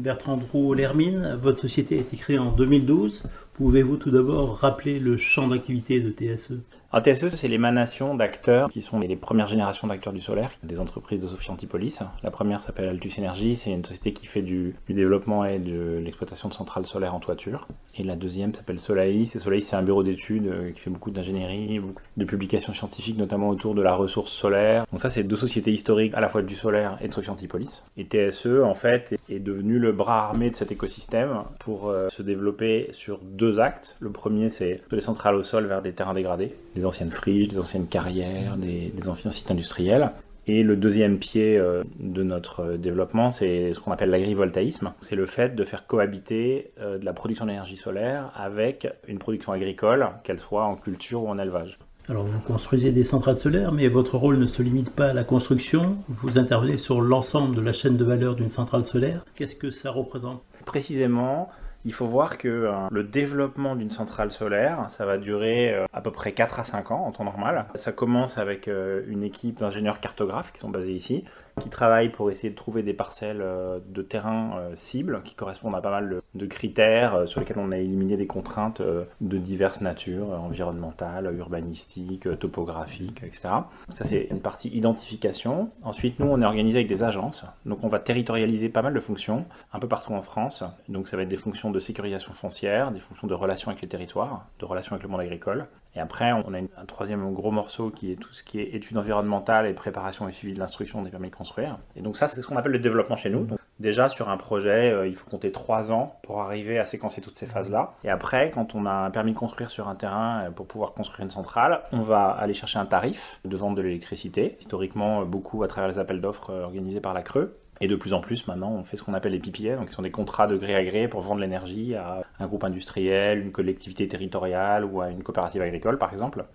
Bertrand Drouot-Lhermine, votre société a été créée en 2012. Pouvez-vous tout d'abord rappeler le champ d'activité de TSE? Alors, TSE, c'est l'émanation d'acteurs qui sont les premières générations d'acteurs du solaire, des entreprises de Sophie Antipolis. La première s'appelle Altus Energy, c'est une société qui fait du développement et de l'exploitation de centrales solaires en toiture. Et la deuxième s'appelle Solaïs, et Solaïs, c'est un bureau d'études qui fait beaucoup d'ingénierie, beaucoup de publications scientifiques, notamment autour de la ressource solaire. Donc ça, c'est deux sociétés historiques, à la fois du solaire et de Sophie Antipolis. Et TSE, en fait, est devenu le bras armé de cet écosystème pour se développer sur deux axes. Le premier, c'est les centrales au sol vers des terrains dégradés, des anciennes friches, des anciennes carrières, des anciens sites industriels. Et le deuxième pied de notre développement, c'est ce qu'on appelle l'agrivoltaïsme. C'est le fait de faire cohabiter de la production d'énergie solaire avec une production agricole, qu'elle soit en culture ou en élevage. Alors vous construisez des centrales solaires, mais votre rôle ne se limite pas à la construction. Vous intervenez sur l'ensemble de la chaîne de valeur d'une centrale solaire. Qu'est-ce que ça représente? Précisément, il faut voir que le développement d'une centrale solaire, ça va durer à peu près 4 à 5 ans en temps normal. Ça commence avec une équipe d'ingénieurs cartographes qui sont basés ici, qui travaillent pour essayer de trouver des parcelles de terrain cibles qui correspondent à pas mal de critères sur lesquels on a éliminé des contraintes de diverses natures, environnementales, urbanistiques, topographiques, etc. Ça, c'est une partie identification. Ensuite, nous, on est organisé avec des agences. Donc, on va territorialiser pas mal de fonctions un peu partout en France. Donc, ça va être des fonctions de sécurisation foncière, des fonctions de relations avec les territoires, de relations avec le monde agricole. Et après, on a un troisième gros morceau qui est tout ce qui est études environnementales et préparation et suivi de l'instruction des permis de construire. Et donc ça, c'est ce qu'on appelle le développement chez nous. Donc, déjà, sur un projet, il faut compter 3 ans pour arriver à séquencer toutes ces phases-là. Et après, quand on a un permis de construire sur un terrain pour pouvoir construire une centrale, on va aller chercher un tarif de vente de l'électricité, historiquement beaucoup à travers les appels d'offres organisés par la Creux. Et de plus en plus, maintenant, on fait ce qu'on appelle les PPA, donc qui sont des contrats de gré à gré pour vendre l'énergie à un groupe industriel, une collectivité territoriale ou à une coopérative agricole, par exemple.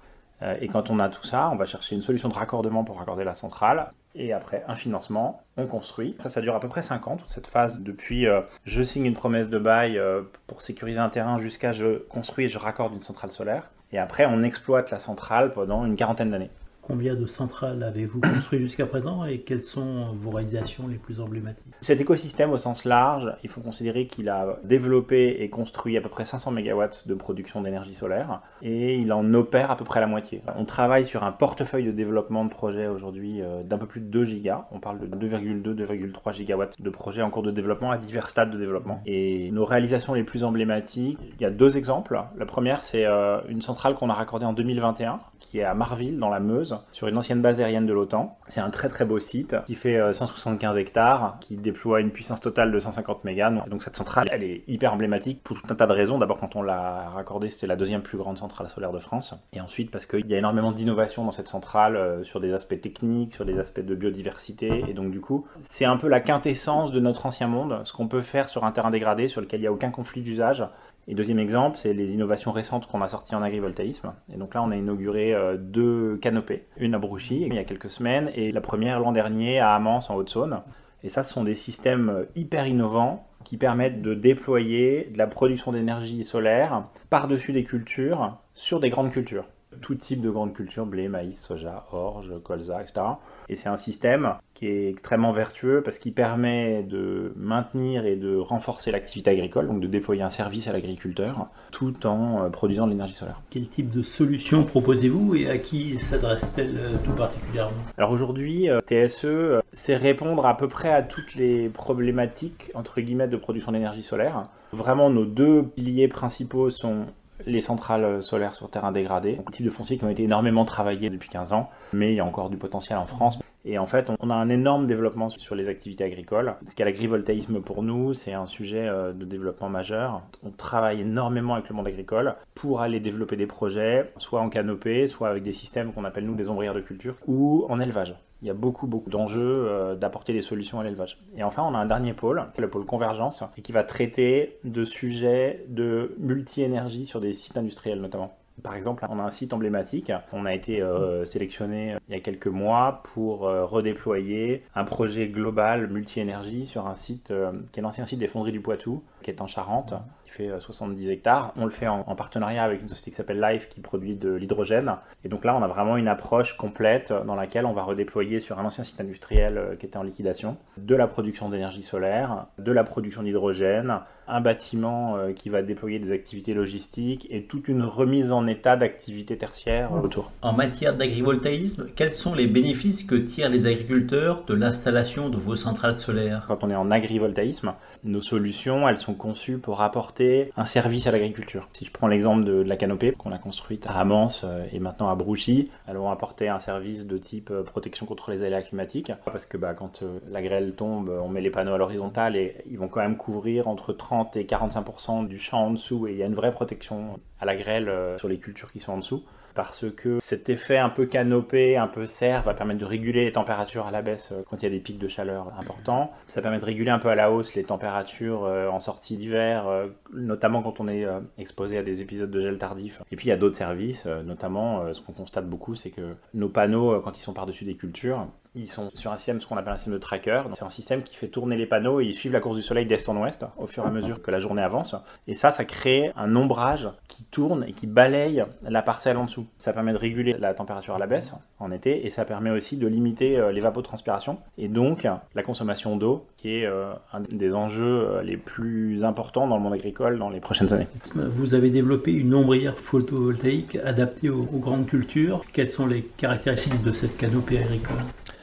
Et quand on a tout ça, on va chercher une solution de raccordement pour raccorder la centrale. Et après, un financement, on construit. Ça dure à peu près 5 ans, toute cette phase. Depuis, je signe une promesse de bail pour sécuriser un terrain jusqu'à je construis et je raccorde une centrale solaire. Et après, on exploite la centrale pendant une quarantaine d'années. Combien de centrales avez-vous construit jusqu'à présent et quelles sont vos réalisations les plus emblématiques? Cet écosystème au sens large, il faut considérer qu'il a développé et construit à peu près 500 MW de production d'énergie solaire et il en opère à peu près la moitié. On travaille sur un portefeuille de développement de projets aujourd'hui d'un peu plus de 2 gigas. On parle de 2,2-2,3 gigawatts de projets en cours de développement à divers stades de développement. Et nos réalisations les plus emblématiques, il y a 2 exemples. La première, c'est une centrale qu'on a raccordée en 2021 qui est à Marville dans la Meuse, sur une ancienne base aérienne de l'OTAN. C'est un très très beau site qui fait 175 hectares, qui déploie une puissance totale de 150 mégas. Donc cette centrale, elle est hyper emblématique pour tout un tas de raisons. D'abord, quand on l'a raccordée, c'était la 2e plus grande centrale solaire de France. Et ensuite, parce qu'il y a énormément d'innovation dans cette centrale sur des aspects techniques, sur des aspects de biodiversité. Et donc du coup, c'est un peu la quintessence de notre ancien monde, ce qu'on peut faire sur un terrain dégradé, sur lequel il n'y a aucun conflit d'usage. Et deuxième exemple, c'est les innovations récentes qu'on a sorties en agrivoltaïsme. Et donc là, on a inauguré 2 canopées. Une à Brouchy, il y a quelques semaines, et la première l'an dernier à Amance, en Haute-Saône. Et ça, ce sont des systèmes hyper innovants qui permettent de déployer de la production d'énergie solaire par-dessus des cultures sur des grandes cultures. Tout type de grandes cultures, blé, maïs, soja, orge, colza, etc. Et c'est un système qui est extrêmement vertueux parce qu'il permet de maintenir et de renforcer l'activité agricole, donc de déployer un service à l'agriculteur, tout en produisant de l'énergie solaire. Quel type de solution proposez-vous et à qui s'adresse-t-elle tout particulièrement? Alors aujourd'hui, TSE, c'est répondre à peu près à toutes les problématiques, entre guillemets, de production d'énergie solaire. Vraiment, nos 2 piliers principaux sont les centrales solaires sur terrain dégradé, un type de foncier qui ont été énormément travaillés depuis 15 ans, mais il y a encore du potentiel en France. Et en fait, on a un énorme développement sur les activités agricoles. Ce qu'est l'agrivoltaïsme pour nous, c'est un sujet de développement majeur. On travaille énormément avec le monde agricole pour aller développer des projets, soit en canopée, soit avec des systèmes qu'on appelle nous des ombrières de culture, ou en élevage. Il y a beaucoup d'enjeux d'apporter des solutions à l'élevage. Et enfin, on a un dernier pôle, le pôle convergence, et qui va traiter de sujets de multi-énergie sur des sites industriels notamment. Par exemple, on a un site emblématique. On a été sélectionné il y a quelques mois pour redéployer un projet global multi-énergie sur un site qui est l'ancien site des Fonderies du Poitou, qui est en Charente, qui fait 70 hectares. On le fait en partenariat avec une société qui s'appelle Life, qui produit de l'hydrogène. Et donc là, on a vraiment une approche complète dans laquelle on va redéployer sur un ancien site industriel qui était en liquidation de la production d'énergie solaire, de la production d'hydrogène, un bâtiment qui va déployer des activités logistiques et toute une remise en état d'activités tertiaires autour. En matière d'agrivoltaïsme, quels sont les bénéfices que tirent les agriculteurs de l'installation de vos centrales solaires? Quand on est en agrivoltaïsme, nos solutions, elles sont conçues pour apporter un service à l'agriculture. Si je prends l'exemple de la canopée qu'on a construite à Amance et maintenant à Brouchy, elles vont apporter un service de type protection contre les aléas climatiques, parce que quand la grêle tombe, on met les panneaux à l'horizontale et ils vont quand même couvrir entre 30 et 45% du champ en dessous, et il y a une vraie protection à la grêle sur les cultures qui sont en dessous, parce que cet effet un peu canopé, un peu serre, va permettre de réguler les températures à la baisse quand il y a des pics de chaleur importants. Ça permet de réguler un peu à la hausse les températures en sortie d'hiver, notamment quand on est exposé à des épisodes de gel tardif. Et puis il y a d'autres services, notamment ce qu'on constate beaucoup, c'est que nos panneaux, quand ils sont par-dessus des cultures, ils sont sur un système, ce qu'on appelle un système de tracker. C'est un système qui fait tourner les panneaux et ils suivent la course du soleil d'est en ouest au fur et à mesure que la journée avance. Et ça crée un ombrage qui tourne et qui balaye la parcelle en dessous. Ça permet de réguler la température à la baisse en été et ça permet aussi de limiter l'évapotranspiration et donc la consommation d'eau, qui est un des enjeux les plus importants dans le monde agricole dans les prochaines années. Vous avez développé une ombrière photovoltaïque adaptée aux grandes cultures. Quelles sont les caractéristiques de cette canopée agricole?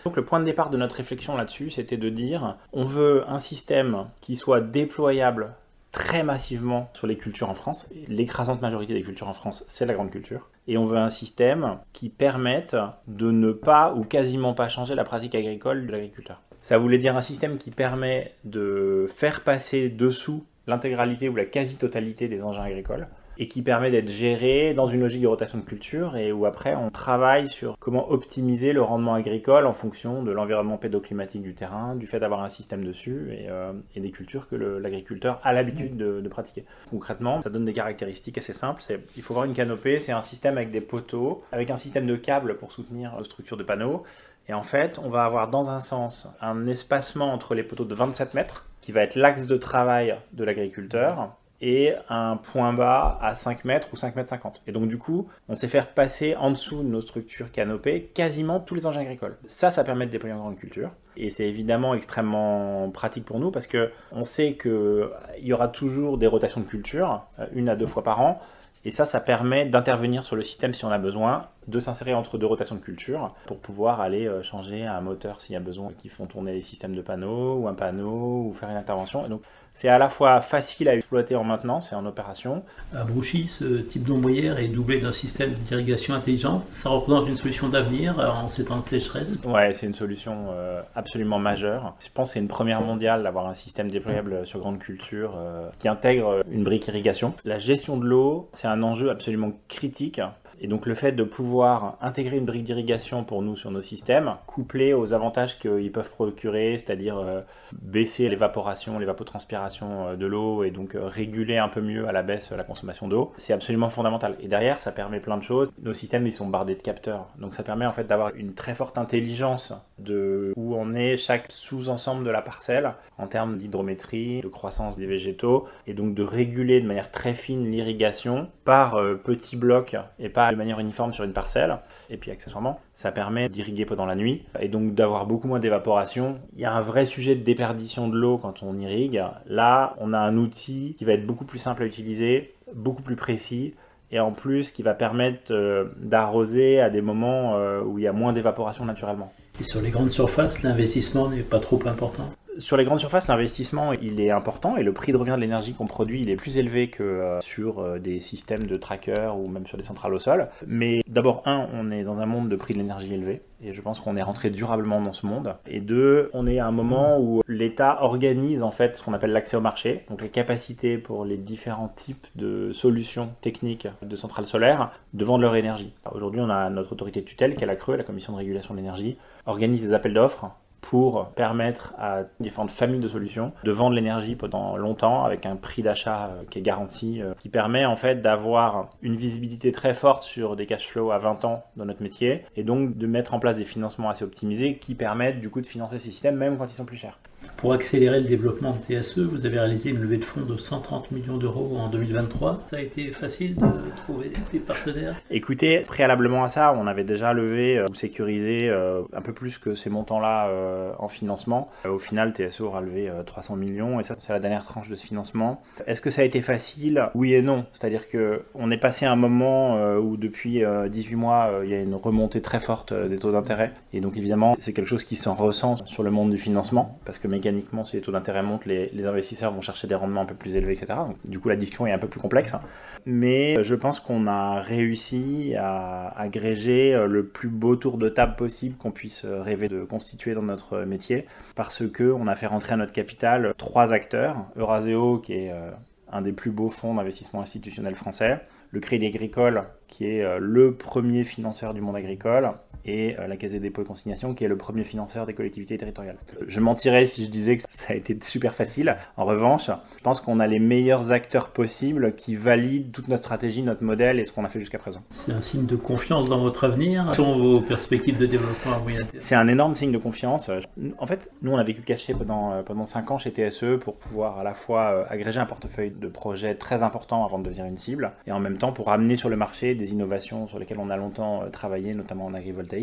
Donc le point de départ de notre réflexion là-dessus, c'était de dire on veut un système qui soit déployable très massivement sur les cultures en France. L'écrasante majorité des cultures en France, c'est la grande culture. Et on veut un système qui permette de ne pas ou quasiment pas changer la pratique agricole de l'agriculteur. Ça voulait dire un système qui permet de faire passer dessous l'intégralité ou la quasi-totalité des engins agricoles, et qui permet d'être géré dans une logique de rotation de culture et où après on travaille sur comment optimiser le rendement agricole en fonction de l'environnement pédoclimatique du terrain, du fait d'avoir un système dessus et des cultures que l'agriculteur a l'habitude de pratiquer. Concrètement, ça donne des caractéristiques assez simples. Il faut voir une canopée, c'est un système avec des poteaux, avec un système de câbles pour soutenir la structure de panneaux. Et en fait, on va avoir dans un sens un espacement entre les poteaux de 27 mètres, qui va être l'axe de travail de l'agriculteur, et un point bas à 5 mètres ou 5 mètres 50. Et donc du coup, on sait faire passer en dessous de nos structures canopées quasiment tous les engins agricoles. Ça permet de déployer en grande culture. Et c'est évidemment extrêmement pratique pour nous parce qu'on sait qu'il y aura toujours des rotations de culture, 1 à 2 fois par an. Et ça permet d'intervenir sur le système si on a besoin, de s'insérer entre 2 rotations de culture pour pouvoir aller changer un moteur s'il y a besoin, qui font tourner les systèmes de panneaux ou un panneau ou faire une intervention. Et donc c'est à la fois facile à exploiter en maintenance et en opération. À Brouchy, ce type d'ombrière est doublé d'un système d'irrigation intelligente. Ça représente une solution d'avenir en ces temps de sécheresse? Ouais, c'est une solution absolument majeure. Je pense que c'est une première mondiale d'avoir un système déployable sur grande culture qui intègre une brique irrigation. La gestion de l'eau, c'est un enjeu absolument critique. Et donc le fait de pouvoir intégrer une brique d'irrigation pour nous sur nos systèmes, couplé aux avantages qu'ils peuvent procurer, c'est-à-dire baisser l'évaporation, l'évapotranspiration de l'eau et donc réguler un peu mieux à la baisse la consommation d'eau, c'est absolument fondamental. Et derrière, ça permet plein de choses. Nos systèmes, ils sont bardés de capteurs. Donc ça permet en fait d'avoir une très forte intelligence de où en est chaque sous-ensemble de la parcelle en termes d'hydrométrie, de croissance des végétaux, et donc de réguler de manière très fine l'irrigation par petits blocs et pas de manière uniforme sur une parcelle. Et puis accessoirement, ça permet d'irriguer pendant la nuit et donc d'avoir beaucoup moins d'évaporation. Il y a un vrai sujet de déperdition de l'eau quand on irrigue. Là, on a un outil qui va être beaucoup plus simple à utiliser, beaucoup plus précis, et en plus qui va permettre d'arroser à des moments où il y a moins d'évaporation naturellement. Et sur les grandes surfaces, l'investissement n'est pas trop important? Sur les grandes surfaces, l'investissement il est important et le prix de revient de l'énergie qu'on produit il est plus élevé que sur des systèmes de tracker ou même sur des centrales au sol. Mais d'abord, on est dans un monde de prix de l'énergie élevé et je pense qu'on est rentré durablement dans ce monde. Et 2, on est à un moment où l'État organise en fait ce qu'on appelle l'accès au marché, donc les capacités pour les différents types de solutions techniques de centrales solaires de vendre leur énergie. Aujourd'hui, on a notre autorité de tutelle qui est la CRE, la Commission de régulation de l'énergie, organise des appels d'offres pour permettre à différentes familles de solutions de vendre l'énergie pendant longtemps avec un prix d'achat qui est garanti, qui permet en fait d'avoir une visibilité très forte sur des cash flows à 20 ans dans notre métier et donc de mettre en place des financements assez optimisés qui permettent du coup de financer ces systèmes même quand ils sont plus chers. Pour accélérer le développement de TSE, vous avez réalisé une levée de fonds de 130 millions d'euros en 2023. Ça a été facile de trouver des partenaires? Écoutez, préalablement à ça, on avait déjà levé ou sécurisé un peu plus que ces montants-là en financement. Au final, TSE aura levé 300 millions et ça, c'est la dernière tranche de ce financement. Est-ce que ça a été facile? Oui et non. C'est-à-dire qu'on est passé à un moment où depuis 18 mois, il y a une remontée très forte des taux d'intérêt. Et donc évidemment, c'est quelque chose qui s'en ressent sur le monde du financement parce que mécaniquement, si les taux d'intérêt montent, les investisseurs vont chercher des rendements un peu plus élevés, etc. Donc, du coup, la discussion est un peu plus complexe. Mais je pense qu'on a réussi à agréger le plus beau tour de table possible qu'on puisse rêver de constituer dans notre métier parce qu'on a fait rentrer à notre capital 3 acteurs. Euraseo, qui est un des plus beaux fonds d'investissement institutionnel français, le Crédit Agricole, qui est le premier financeur du monde agricole, et la Caisse des dépôts et consignations, qui est le premier financeur des collectivités territoriales. Je mentirais si je disais que ça a été super facile. En revanche, je pense qu'on a les meilleurs acteurs possibles qui valident toute notre stratégie, notre modèle et ce qu'on a fait jusqu'à présent. C'est un signe de confiance dans votre avenir? Quelles sont vos perspectives de développement à moyen terme? C'est un énorme signe de confiance. En fait, nous, on a vécu caché pendant 5 ans chez TSE pour pouvoir à la fois agréger un portefeuille de projets très importants avant de devenir une cible, et en même temps pour amener sur le marché des innovations sur lesquelles on a longtemps travaillé, notamment en agrivoltaïsme.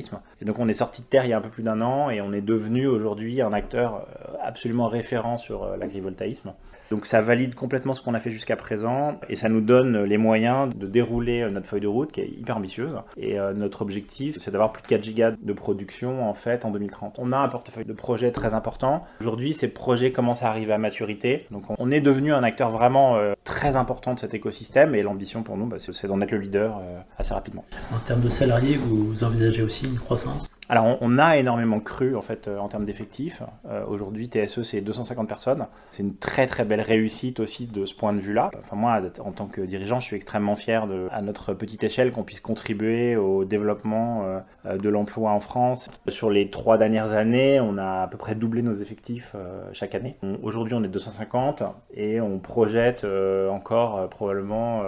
Et donc on est sorti de terre il y a un peu plus d'1 an et on est devenu aujourd'hui un acteur absolument référent sur l'agrivoltaïsme. Donc ça valide complètement ce qu'on a fait jusqu'à présent et ça nous donne les moyens de dérouler notre feuille de route qui est hyper ambitieuse. Et notre objectif, c'est d'avoir plus de 4 gigas de production en fait en 2030. On a un portefeuille de projets très important. Aujourd'hui, ces projets commencent à arriver à maturité. Donc on est devenu un acteur vraiment très important de cet écosystème et l'ambition pour nous, c'est d'en être le leader assez rapidement. En termes de salariés, vous envisagez aussi une croissance? Alors on a énormément cru en fait en termes d'effectifs. Aujourd'hui TSE c'est 250 personnes. C'est une très très belle réussite aussi de ce point de vue-là. Enfin moi en tant que dirigeant je suis extrêmement fier à notre petite échelle qu'on puisse contribuer au développement de l'emploi en France. Sur les 3 dernières années on a à peu près doublé nos effectifs chaque année. Aujourd'hui on est 250 et on projette encore probablement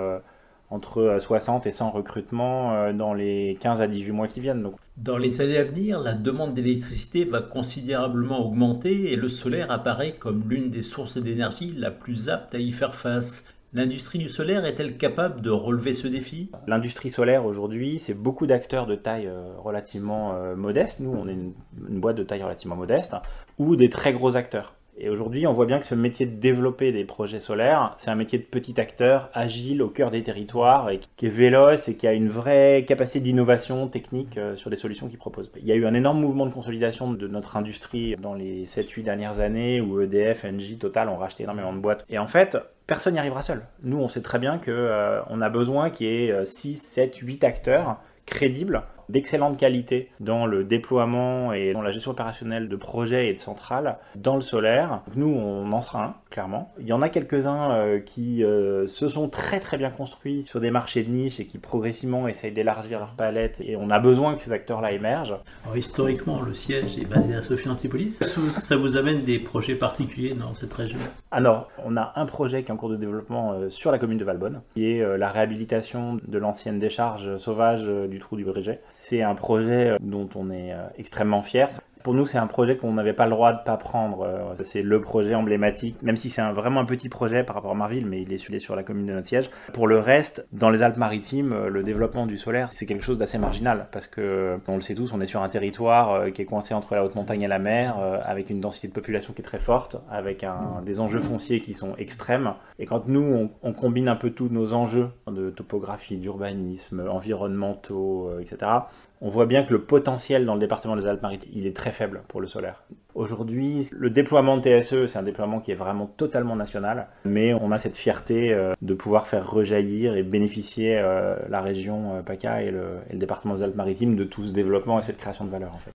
entre 60 et 100 recrutements dans les 15 à 18 mois qui viennent. Donc. Dans les années à venir, la demande d'électricité va considérablement augmenter et le solaire apparaît comme l'une des sources d'énergie la plus apte à y faire face. L'industrie du solaire est-elle capable de relever ce défi? L'industrie solaire aujourd'hui, c'est beaucoup d'acteurs de taille relativement modeste. Nous, on est une boîte de taille relativement modeste, ou des très gros acteurs. Et aujourd'hui, on voit bien que ce métier de développer des projets solaires, c'est un métier de petit acteur, agile, au cœur des territoires, et qui est véloce et qui a une vraie capacité d'innovation technique sur les solutions qu'il propose. Il y a eu un énorme mouvement de consolidation de notre industrie dans les 7-8 dernières années, où EDF, Engie, Total ont racheté énormément de boîtes. Et en fait, personne n'y arrivera seul. Nous, on sait très bien qu'on a besoin qu'il y ait 6, 7, 8 acteurs crédibles, d'excellente qualité dans le déploiement et dans la gestion opérationnelle de projets et de centrales dans le solaire. Nous, on en sera un, clairement. Il y en a quelques-uns qui se sont très très bien construits sur des marchés de niche et qui progressivement essayent d'élargir leur palette et on a besoin que ces acteurs-là émergent. Alors, historiquement, le siège est basé à Sophia Antipolis. Est-ce que ça vous amène des projets particuliers dans cette région? Alors, on a un projet qui est en cours de développement sur la commune de Valbonne, qui est la réhabilitation de l'ancienne décharge sauvage du trou du Bréget. C'est un projet dont on est extrêmement fier. Pour nous, c'est un projet qu'on n'avait pas le droit de ne pas prendre. C'est le projet emblématique, même si c'est vraiment un petit projet par rapport à Marville, mais il est sur la commune de notre siège. Pour le reste, dans les Alpes-Maritimes, le développement du solaire, c'est quelque chose d'assez marginal, parce que, on le sait tous, on est sur un territoire qui est coincé entre la haute montagne et la mer, avec une densité de population qui est très forte, avec des enjeux fonciers qui sont extrêmes. Et quand nous, on combine un peu tous nos enjeux de topographie, d'urbanisme, environnementaux, etc., on voit bien que le potentiel dans le département des Alpes-Maritimes, il est très faible pour le solaire. Aujourd'hui, le déploiement de TSE, c'est un déploiement qui est vraiment totalement national, mais on a cette fierté de pouvoir faire rejaillir et bénéficier la région PACA et le département des Alpes-Maritimes de tout ce développement et cette création de valeur en fait.